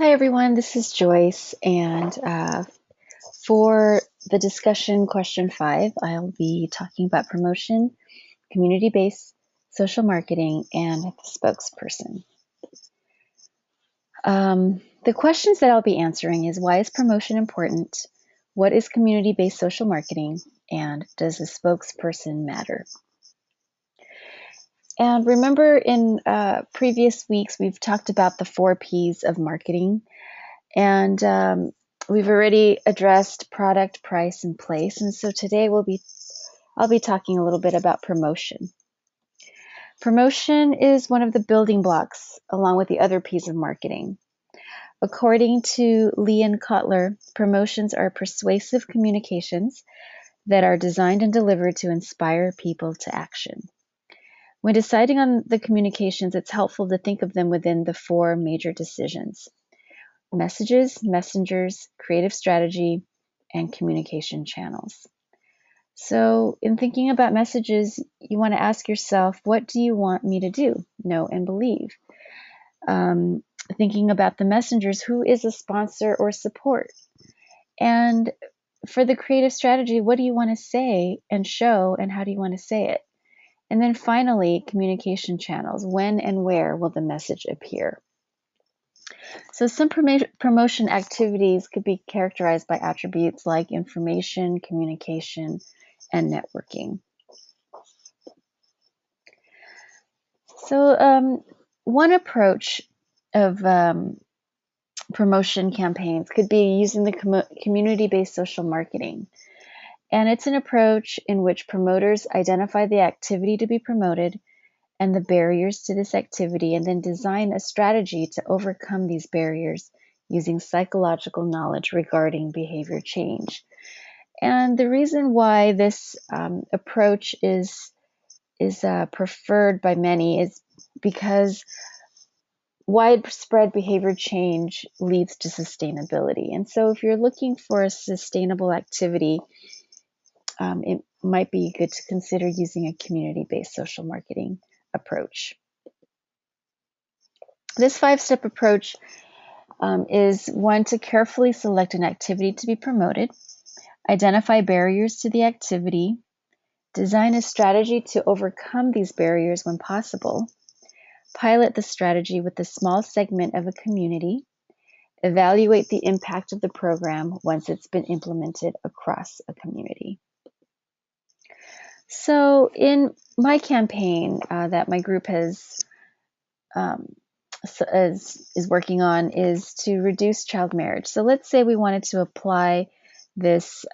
Hi everyone, this is Joyce, and for the discussion question 5, I'll be talking about promotion, community-based social marketing, and the spokesperson. The questions that I'll be answering is why is promotion important? What is community-based social marketing? And does a spokesperson matter? And remember in previous weeks, we've talked about the 4 Ps of marketing. And we've already addressed product, price, and place. And so today I'll be talking a little bit about promotion. Promotion is one of the building blocks along with the other P's of marketing. According to Leon Kotler, promotions are persuasive communications that are designed and delivered to inspire people to action. When deciding on the communications, it's helpful to think of them within the 4 major decisions: messages, messengers, creative strategy, and communication channels. So, in thinking about messages, you want to ask yourself, what do you want me to do, know, and believe? Thinking about the messengers, who is a sponsor or support? And for the creative strategy, what do you want to say and show, and how do you want to say it? And then finally, communication channels. When and where will the message appear? So some promotion activities could be characterized by attributes like information, communication, and networking. So one approach of promotion campaigns could be using the community-based social marketing. And it's an approach in which promoters identify the activity to be promoted and the barriers to this activity, and then design a strategy to overcome these barriers using psychological knowledge regarding behavior change. And the reason why this approach is preferred by many is because widespread behavior change leads to sustainability. And so if you're looking for a sustainable activity, it might be good to consider using a community-based social marketing approach. This 5-step approach is one, to carefully select an activity to be promoted, identify barriers to the activity, design a strategy to overcome these barriers when possible, pilot the strategy with a small segment of a community, evaluate the impact of the program once it's been implemented across a community. So in my campaign that my group is working on is to reduce child marriage. So let's say we wanted to apply this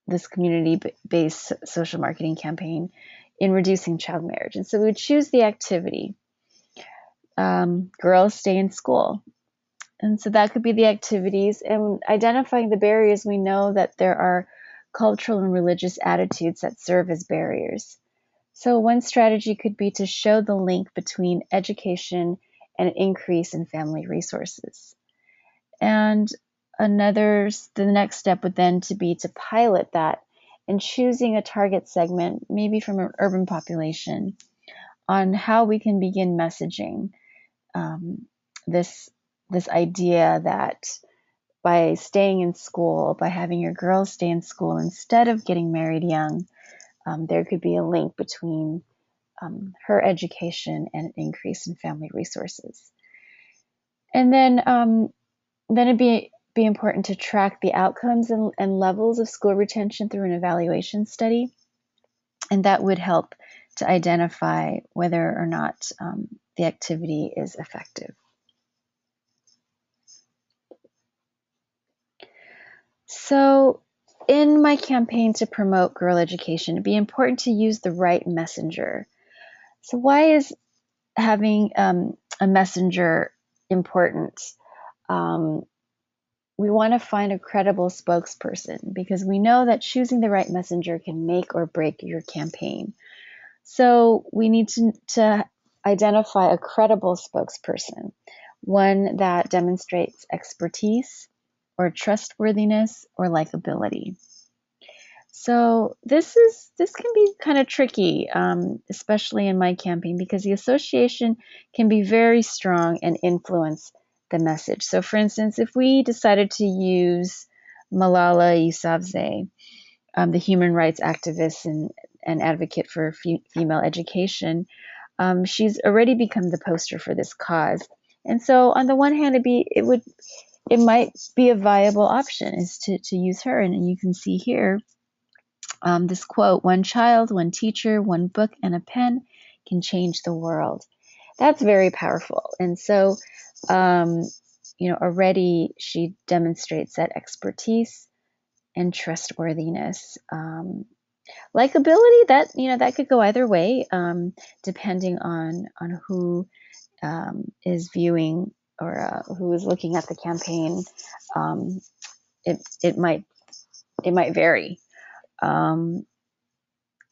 this community-based social marketing campaign in reducing child marriage. And so we would choose the activity. Girls stay in school. And so that could be the activities, and identifying the barriers. We know that there are cultural and religious attitudes that serve as barriers. So one strategy could be to show the link between education and an increase in family resources. And the next step would then to be to pilot that and choosing a target segment, maybe from an urban population, on how we can begin messaging this idea that by staying in school, by having your girls stay in school instead of getting married young, there could be a link between her education and an increase in family resources. And then it'd be important to track the outcomes and levels of school retention through an evaluation study. And that would help to identify whether or not the activity is effective. So in my campaign to promote girl education, it'd be important to use the right messenger. So why is having a messenger important? We want to find a credible spokesperson because we know that choosing the right messenger can make or break your campaign. So we need to identify a credible spokesperson, one that demonstrates expertise or trustworthiness or likability. So this can be kind of tricky, especially in my campaign, because the association can be very strong and influence the message. So for instance, if we decided to use Malala Yousafzai, the human rights activist and advocate for female education, she's already become the poster for this cause. And so on the one hand, it might be a viable option is to use her. And you can see here this quote: "One child, one teacher, one book, and a pen can change the world." That's very powerful. And so, already she demonstrates that expertise and trustworthiness. Likability, that could go either way, depending on who is viewing or who is looking at the campaign. Um, it might vary. Um,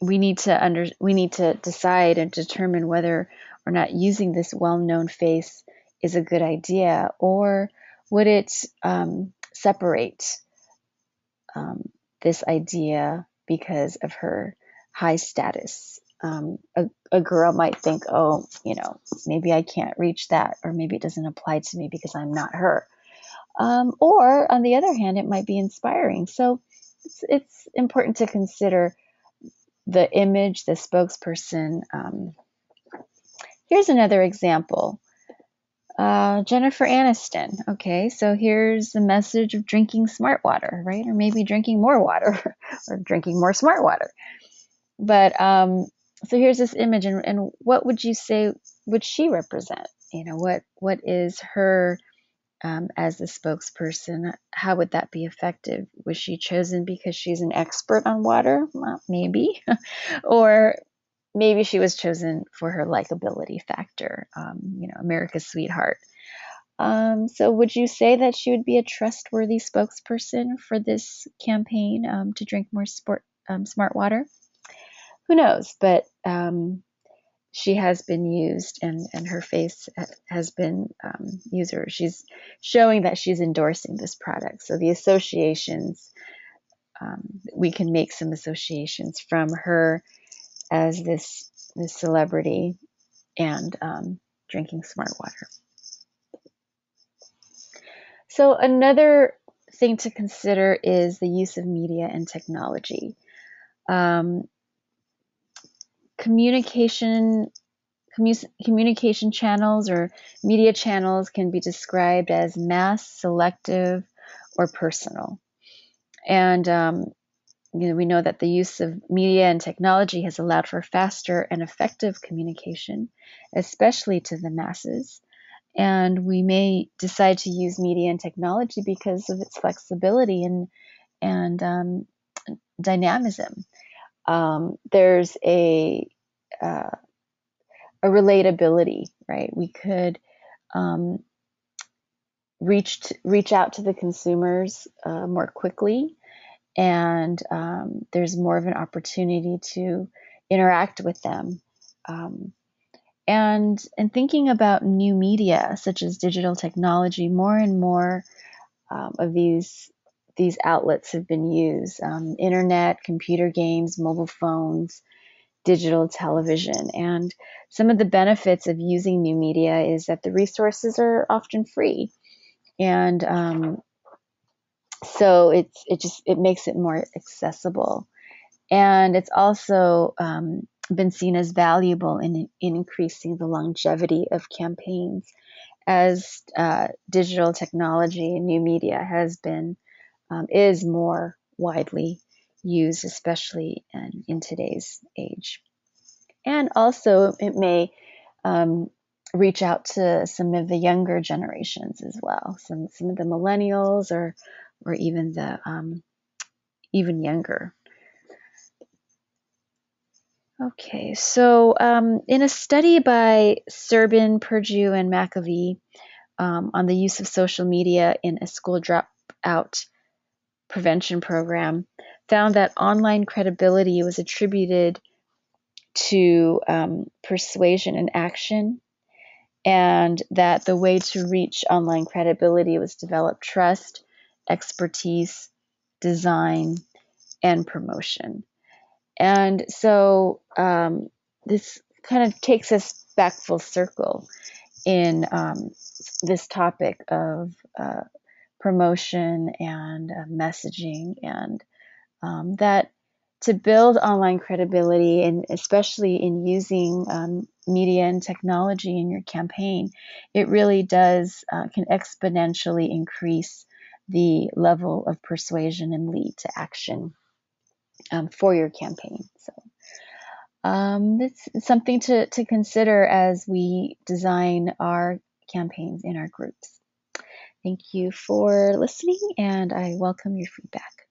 we need to decide and determine whether or not using this well-known face is a good idea, or would it separate this idea because of her high status. A girl might think, oh, maybe I can't reach that, or maybe it doesn't apply to me because I'm not her. Or on the other hand, it might be inspiring. So it's important to consider the image, the spokesperson. Here's another example. Jennifer Aniston. Okay, so here's the message of drinking smart water, right? Or maybe drinking more water or drinking more smart water. But so here's this image, and what would you say would she represent? What is her as the spokesperson? How would that be effective? Was she chosen because she's an expert on water? Well, maybe. Or maybe she was chosen for her likability factor, America's sweetheart. So would you say that she would be a trustworthy spokesperson for this campaign to drink more smart water? Who knows? But she has been used, and her face has been used. She's showing that she's endorsing this product. So the associations, we can make some associations from her as this celebrity and drinking smart water. So another thing to consider is the use of media and technology. Communication channels or media channels can be described as mass, selective, or personal. And we know that the use of media and technology has allowed for faster and effective communication, especially to the masses. And we may decide to use media and technology because of its flexibility and dynamism. There's a relatability, right? We could reach out to the consumers more quickly, and there's more of an opportunity to interact with them. And thinking about new media such as digital technology, more and more of these outlets have been used: internet, computer games, mobile phones, digital television. And some of the benefits of using new media is that the resources are often free, and so it makes it more accessible, and it's also been seen as valuable in increasing the longevity of campaigns, as digital technology and new media is more widely used, especially in today's age. And also, it may reach out to some of the younger generations as well, some of the millennials, or even the even younger. Okay, so in a study by Serbin, Purdue, and McAvee on the use of social media in a school dropout prevention program, found that online credibility was attributed to persuasion and action, and that the way to reach online credibility was develop trust, expertise, design, and promotion. And so this kind of takes us back full circle in this topic of promotion and messaging, and that to build online credibility, and especially in using media and technology in your campaign, it really does can exponentially increase the level of persuasion and lead to action for your campaign. So it's something to consider as we design our campaigns in our groups. Thank you for listening, and I welcome your feedback.